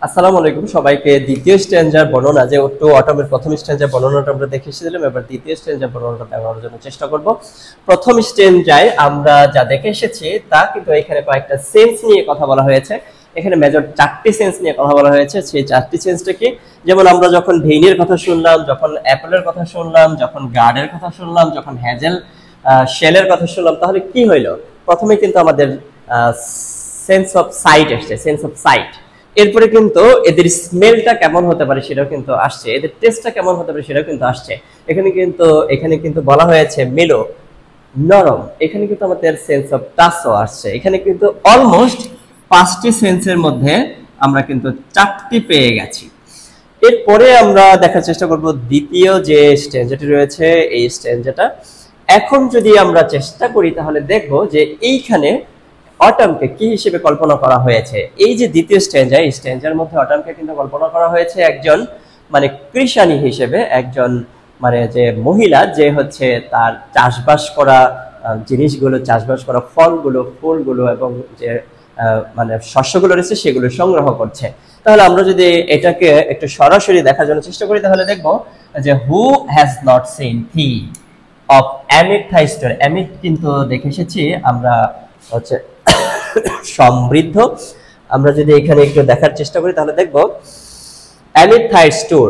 আসসালামু আলাইকুম সবাইকে। দ্বিতীয় স্ট্যাঞ্জার বর্ণনা যে টু অটমের প্রথম স্ট্যাঞ্জার বর্ণনাটা আমরা দেখে এসেছিলাম, এবার দ্বিতীয় স্ট্যাঞ্জার বর্ণনাটা দেখানোর জন্য চেষ্টা করব। প্রথম স্ট্যাঞ্জায় আমরা যা দেখে এসেছি তা কিন্তু এখানে কয়েকটা সেন্স নিয়ে কথা বলা হয়েছে। এখানে মেজর 4টি সেন্স নিয়ে কথা বলা হয়েছে। সেই 4টি সেন্সটা কি? যেমন আমরা যখন ভেইনের কথা শুনলাম, যখন অ্যাপলের কথা শুনলাম, যখন গার্ডের কথা শুনলাম, যখন হ্যাজেল শেলের কথা শুনলাম, তাহলে কি হইল? প্রথমে কিন্তু আমাদের সেন্স অফ সাইট এসছে, সেন্স অফ সাইট। এরপরে কিন্তু এদের স্মেলটা কেমন হতে পারে সেটাও কিন্তু আসছে, এদের টেস্টটা কেমন হতে পারে সেটাও কিন্তু আসছে। এখানে কিন্তু বলা হয়েছে মেলো, নরম। এখানে কিন্তু আমাদের সেন্স অফ টাচও আসছে। এখানে কিন্তু অলমোস্ট 5টি সেন্সের মধ্যে আমরা কিন্তু 4টি পেয়ে গেছি। এরপরে আমরা দেখার চেষ্টা করব দ্বিতীয় যে স্ট্যাঞ্জাটি রয়েছে, এই স্ট্যাঞ্জাটা এখন যদি আমরা চেষ্টা করি তাহলে দেখব যে এইখানে অটামকে কি হিসেবে কল্পনা করা হয়েছে। এই যে দ্বিতীয় স্ট্যাঞ্জা, এই স্ট্যাঞ্জার মধ্যে অটামকে কিন্তু কল্পনা করা হয়েছে একজন মানে কৃষাণী হিসেবে, একজন মানে যে মহিলা যে হচ্ছে তার চাষবাস করা জিনিসগুলো, চাষবাস করা ফলগুলো, ফুলগুলো এবং যে মানে শস্যগুলো রয়েছে সেগুলো সংগ্রহ করছে। তাহলে আমরা যদি এটাকে একটু সরাসরি দেখার জন্য চেষ্টা করি তাহলে দেখব যে who has not seen thee oft amid thy store. Amid কিন্তু দেখে এসেছি আমরা হচ্ছে সমৃদ্ধ। আমরা যদি এখানে একটু দেখার চেষ্টা করি তাহলে দেখব অ্যামিড থাইস্টোর,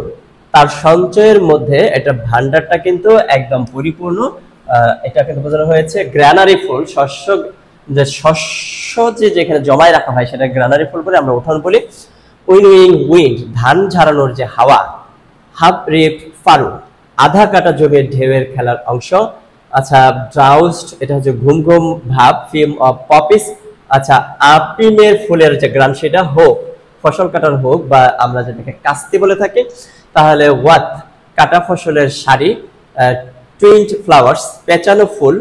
তার সঞ্চয়ের মধ্যে এটা ভান্ডারটা কিন্তু একদম পরিপূর্ণ। এটা কিন্তু বোঝানো হয়েছে গ্রানারি ফুল, শস্য যেখানে জমায় রাখা হয় সেটা গ্রানারি ফুল বলে আমরা উঠান বলি। উইনোয়িং উইন্ড, ধান ঝাড়ানোর যে হাওয়া। হাফ রিপ ফারু, আধা কাটা জমির ঢেউয়ের খেলার অংশ। আচ্ছা, ড্রাউস্ট, এটা হচ্ছে ঘুম ঘুম ভাব। ফিল্ম অফ পপিস, আচ্ছা আপিমের ফুলের যে গ্রাম সেটা। হোক, ফসল কাটার হোক বা আমরা যেটাকে কাস্তি বলে থাকি। তাহলে ওয়াত, কাটা ফসলের শাড়ি। টুইন্ড ফ্লাওয়ার্স, পেঁচানো ফুল।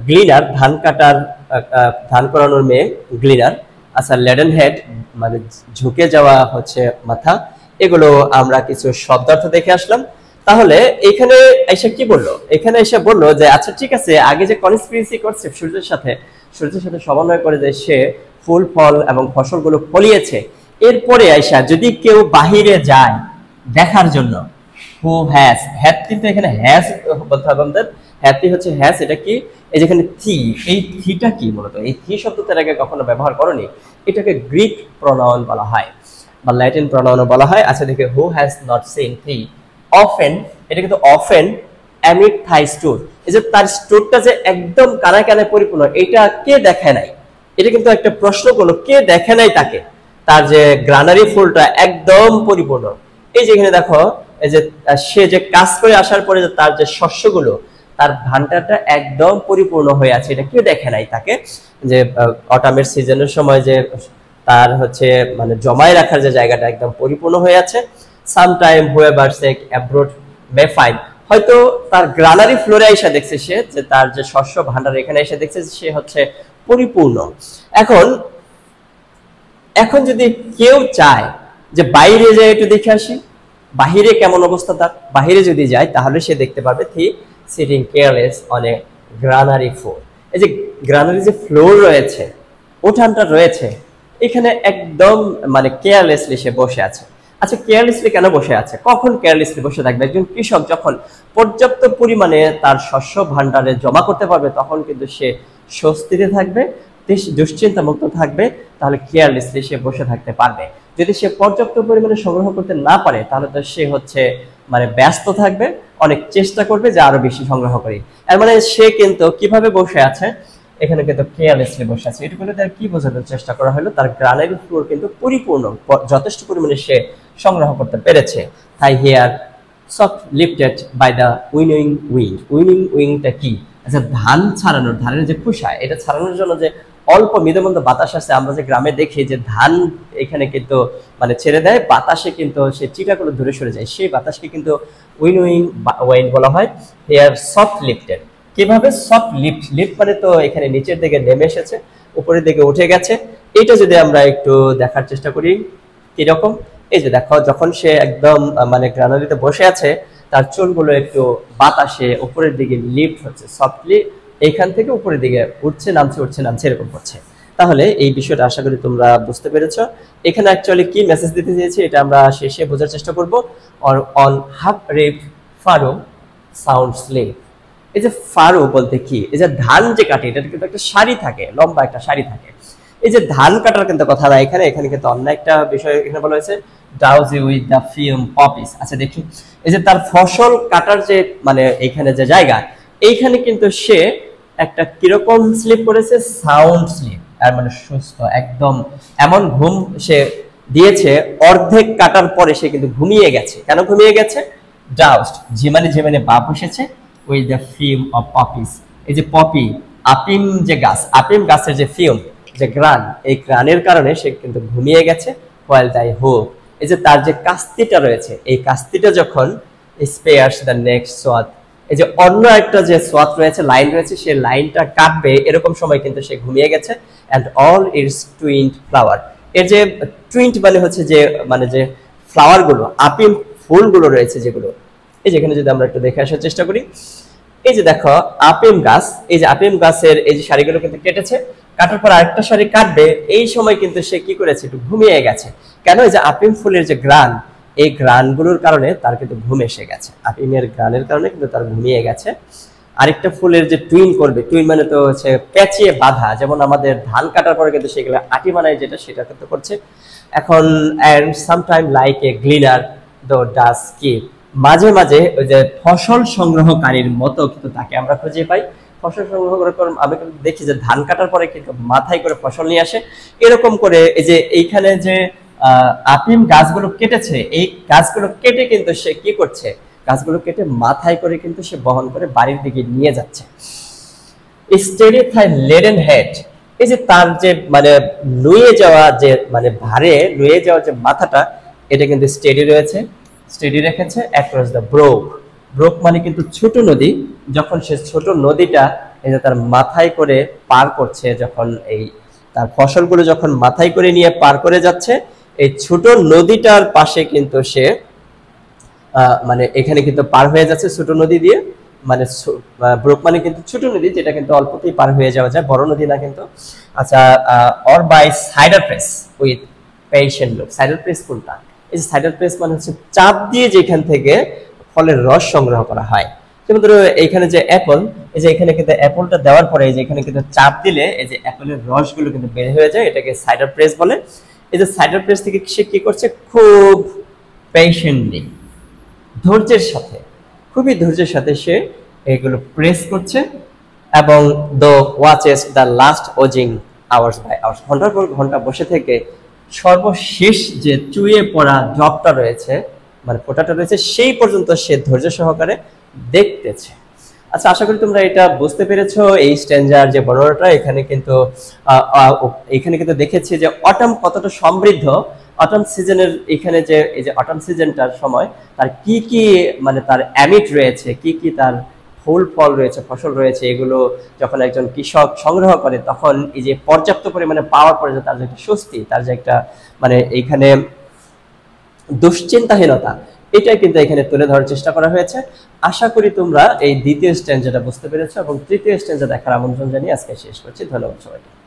গ্লিনার, ধান কাটার ধান করানোর মেয়ে, গ্লিনার। আচ্ছা, লেডেন হেড মানে ঝুঁকে যাওয়া হচ্ছে মাথা। এগুলো আমরা কিছু শব্দার্থ দেখে আসলাম। তাহলে এখানে এসে কি বললো? এখানে এসে বললো যে আচ্ছা ঠিক আছে, আগে যে কনস্পিরেসি করছে সূর্যের সাথে সমন্বয় করে যে সে ফুল ফল এবং ফসলগুলো ফলিয়েছে, এরপরে আইসা যদি কেউ বাহিরে যায় দেখার জন্য, হু হ্যাজ, হ্যাজ কিন্তু এখানে হ্যাজ বলতে হবে আমাদের। হ্যাপি হচ্ছে হ্যাজ, এটা কি? এই যেখানে থি, এই থিটা কি মূলত? এই থি শব্দটার আগে কখনো ব্যবহার করনি। এটাকে গ্রিক প্রনাউন বলা হয় বা ল্যাটিন প্রনাউনও বলা হয়। আচ্ছা দেখে, who has not seen thee often, এটা কিন্তু অফেন অ্যামিড থাই স্টোর। এই যে তার স্টোরটা যে একদম কানায় কানায় পরিপূর্ণ, এটা কে দেখে নাই? এটা কিন্তু একটা প্রশ্ন করলো, কে দেখে নাই তাকে? তার যে গ্রানারি ফুলটা একদম পরিপূর্ণ। এই যে এখানে দেখো, এই যে সে যে কাজ করে আসার পরে তার যে শস্যগুলো, তার ভান্ডারটা একদম পরিপূর্ণ হয়ে আছে, এটা কেউ দেখে নাই তাকে। যে অটামের সিজনের সময় যে তার হচ্ছে মানে জমায় রাখার যে জায়গাটা একদম পরিপূর্ণ হয়ে আছে। সামটাইম হুয়েভার সেক অ্যাব্রোড মে ফাইন্ড, হয়তো তার গ্রানারি ফ্লোরে এসে দেখছে সে যে তার যে শস্য ভান্ডার এখানে এসে দেখছে সে হচ্ছে পরিপূর্ণ। এখন এখন যদি কেউ চায় যে বাইরে যায় একটু দেখে আসি, বাহিরে কেমন অবস্থা, তার বাহিরে যদি যায় তাহলে সে দেখতে পাবে thee sitting careless on a granary floor. এই যে গ্রানারি যে ফ্লোর রয়েছে, উঠানটা রয়েছে, এখানে একদম মানে কেয়ারলেসলি সে বসে আছে। আচ্ছা, কেয়ারলেসলি কেন বসে আছে? কখন কেয়ারলেসলি বসে থাকবে? একজন কৃষক যখন পর্যাপ্ত পরিমাণে তার শস্য ভান্ডারে জমা করতে পারবে তখন কিন্তু সে স্বস্তিতে থাকবে, দুশ্চিন্তা মুক্ত থাকবে, তাহলে কেয়ারলেসলি সে বসে থাকতে পারবে। যদি সে পর্যাপ্ত পরিমাণে সংগ্রহ করতে না পারে তাহলে তো সে হচ্ছে মানে ব্যস্ত থাকবে, অনেক চেষ্টা করবে যে আরো বেশি সংগ্রহ করি। এর মানে সে কিন্তু কিভাবে বসে আছে? এখানে কিন্তু কেয়ারলেসলি বসে আছে। এটুকু তার কি বোঝানোর চেষ্টা করা হলো? তার গ্রানারি ফ্লোর কিন্তু পরিপূর্ণ, যথেষ্ট পরিমাণে সে সংগ্রহ করতে পেরেছে। তাই hair soft lifted by the winnowing wind. Winnowing উইংটা কি? আচ্ছা, ধান ছাড়ানোর, ধানের যে খোসা, এটা ছাড়ানোর জন্য যে অল্প মিদমন্দ বাতাস আছে, আমরা যে গ্রামে দেখি যে ধান এখানে কিন্তু মানে ছেড়ে দেয়, বাতাসে কিন্তু সে চিটাগুলো ধরে সরে যায়, সেই বাতাসকে কিন্তু উইনোয়িং উইন্ড বলা হয়। হেয়ার সফট লিফটেড, কিভাবে? সফট লিফট, লিফট মানে তো এখানে নিচের দিকে নেমে এসেছে, উপরের দিকে উঠে গেছে। এটা যদি আমরা একটু দেখার চেষ্টা করি কিরকম, এই যে দেখো, যখন সে একদম মানে গ্রানারিতে বসে আছে তার চুলগুলো একটু বাতাসে উপরের দিকে লিফট হচ্ছে সফটলি, এইখান থেকে উপরের দিকে উঠছে নামছে, উঠছে নামছে, এরকম করছে। তাহলে এই বিষয়টা আশা করি তোমরা বুঝতে পেরেছো। এখানে অ্যাকচুয়ালি কি মেসেজ দিতে চেয়েছি এটা আমরা শেষে বোঝার চেষ্টা করব। Or on half reaped furrow sound asleep. এই যে ফারো বলতে কি, এই যে ধান যে কাটে এটা কিন্তু একটা সারি থাকে, লম্বা একটা সারি থাকে। এই যে ধান কাটার কিন্তু কথা না এখানে, এখানে কিন্তু অন্য একটা বিষয় এখানে বলা হয়েছে, ডাউজি উইথ দ্য ফিল্ম পপিস। আচ্ছা দেখি, এই যে তার ফসল কাটার যে মানে এইখানে যে জায়গা, এইখানে কিন্তু সে একটা কিরকম স্লিপ করেছে, সাউন্ড স্লিপ, আর মানে সুস্থ একদম এমন ঘুম সে দিয়েছে, অর্ধেক কাটার পরে সে কিন্তু ঘুমিয়ে গেছে। কেন ঘুমিয়ে গেছে? ডাউস্ট ঝিমানে বাপ এসেছে with the film of Poppy's. এই যে পপি আপিম যে গাছ, আপিম গাছের যে ফিল্ম যে গ্রান, এই গ্রানের কারণে সে কিন্তু ঘুমিয়ে গেছে। হোয়াইল দাই হোপ, এই যে তার যে কাস্তিটা রয়েছে, এই কাস্তিটা যখন স্পেয়ার্স দ্য নেক্সট সোয়াত, এই যে অন্য একটা যে সোয়াত রয়েছে, লাইন রয়েছে, সেই লাইনটা কাটবে এরকম সময় কিন্তু সে ঘুমিয়ে গেছে। অ্যান্ড অল ইটস টুইন্ড ফ্লাওয়ার, এর যে টুইন্ড মানে হচ্ছে যে মানে যে ফ্লাওয়ার গুলো, আপিম ফুলগুলো রয়েছে যেগুলো, এই যেখানে যদি আমরা একটু দেখে আসার চেষ্টা করি, এই যে দেখো আপিম গাছ, এই যে আপিম গাছের এই যে সারিগুলো কিন্তু কেটেছে, কাটার পর আরেকটা সারি কাটবে, এই সময় কিন্তু সে কি করেছে, একটু ঘুমিয়ে গেছে। কেন? এই যে আপিম ফুলের যে গ্রান, এই গ্রানগুলোর কারণে তার কিন্তু ঘুম এসে গেছে, আপিমের গ্রানের কারণে কিন্তু তার ঘুমিয়ে গেছে। আরেকটা ফুলের যে টুইন করবে, টুইন মানে তো হচ্ছে প্যাচিয়ে বাঁধা, যেমন আমাদের ধান কাটার পরে কিন্তু সেগুলো আটি বানায় যেটা, সেটা কিন্তু করছে এখন। অ্যান্ড সামটাইম লাইক এ গ্লিনার দো ডাস কিপ, মাঝে মাঝে ওই যে ফসল সংগ্রহকারীর মতো কিন্তু তাকে আমরা খুঁজে পাই। ফসল সংগ্রহ করে আমি কিন্তু দেখি যে ধান কাটার পরে কিন্তু মাথায় করে ফসল নিয়ে আসে, এরকম করে এই যে এইখানে যে আপিম গাছগুলো কেটেছে, এই গাছগুলো কেটে কিন্তু সে কি করছে, গাছগুলো কেটে মাথায় করে কিন্তু সে বহন করে বাড়ির দিকে নিয়ে যাচ্ছে। স্টেডি থাই লেডেন হেড, এই যে তার যে মানে নুয়ে যাওয়া যে মানে ভারে নুয়ে যাওয়া যে মাথাটা, এটা কিন্তু স্টেডি রয়েছে, স্টেডি রেখেছে অ্যাক্রস দ্য ব্রোক। ব্রোক মানে কিন্তু ছোট নদী, যখন সে ছোট নদীটা এই যে তার মাথায় করে পার করছে, যখন এই তার ফসলগুলো যখন মাথায় করে নিয়ে পার করে যাচ্ছে, এই ছোট নদীটার পাশে কিন্তু সে মানে এখানে কিন্তু পার হয়ে যাচ্ছে ছোট নদী দিয়ে, মানে ব্রোক মানে কিন্তু ছোট নদী, যেটা কিন্তু অল্পতেই পার হয়ে যাওয়া যায়, বড় নদী না কিন্তু। আচ্ছা, or by cider press with patient look. Cider press কোনটা? এই যে সাইডার প্রেস মানে হচ্ছে চাপ দিয়ে যেখান থেকে ফলের রস সংগ্রহ করা হয়। যেমন ধরো এইখানে যে অ্যাপল, এই যে এখানে কিন্তু অ্যাপলটা দেওয়ার পরে এই যে এখানে কিন্তু চাপ দিলে এই যে অ্যাপলের রসগুলো কিন্তু বের হয়ে যায়, এটাকে সাইডার প্রেস বলে। এই যে সাইডার প্রেস থেকে সে কি করছে, খুব পেশেন্টলি, ধৈর্যের সাথে, খুবই ধৈর্যের সাথে সে এগুলো প্রেস করছে। এবং the watches the last oozing hours by hours, ঘন্টার পর ঘন্টা বসে থেকে সর্বশেষ যে চুয়ে পড়া ড্রপটা রয়েছে, মানে ফোঁটাটা রয়েছে, সেই পর্যন্ত সে ধৈর্য সহকারে দেখতেছে। আচ্ছা, আশা করি তোমরা এটা বুঝতে পেরেছো। এই স্ট্যাঞ্জার যে বর্ণনাটা এখানে কিন্তু দেখেছি যে অটাম কতটা সমৃদ্ধ। অটাম সিজনের এখানে যে এই যে অটাম সিজনটার সময় তার কি কি মানে তার অ্যামিট রয়েছে, কি কি তার ফুল ফল রয়েছে, ফসল রয়েছে, এগুলো যখন একজন কৃষক সংগ্রহ করে তখন এই যে পর্যাপ্ত পরিমাণে পাওয়ার পরে যে তার যে একটা স্বস্তি, তার যে একটা মানে এইখানে দুশ্চিন্তাহীনতা, এটাই কিন্তু এখানে তুলে ধরার চেষ্টা করা হয়েছে। আশা করি তোমরা এই দ্বিতীয় স্ট্যাঞ্জাটা বুঝতে পেরেছো এবং তৃতীয় স্ট্যাঞ্জা দেখার আমন্ত্রণ জানিয়ে আজকে শেষ করছি। ধন্যবাদ সবাইকে।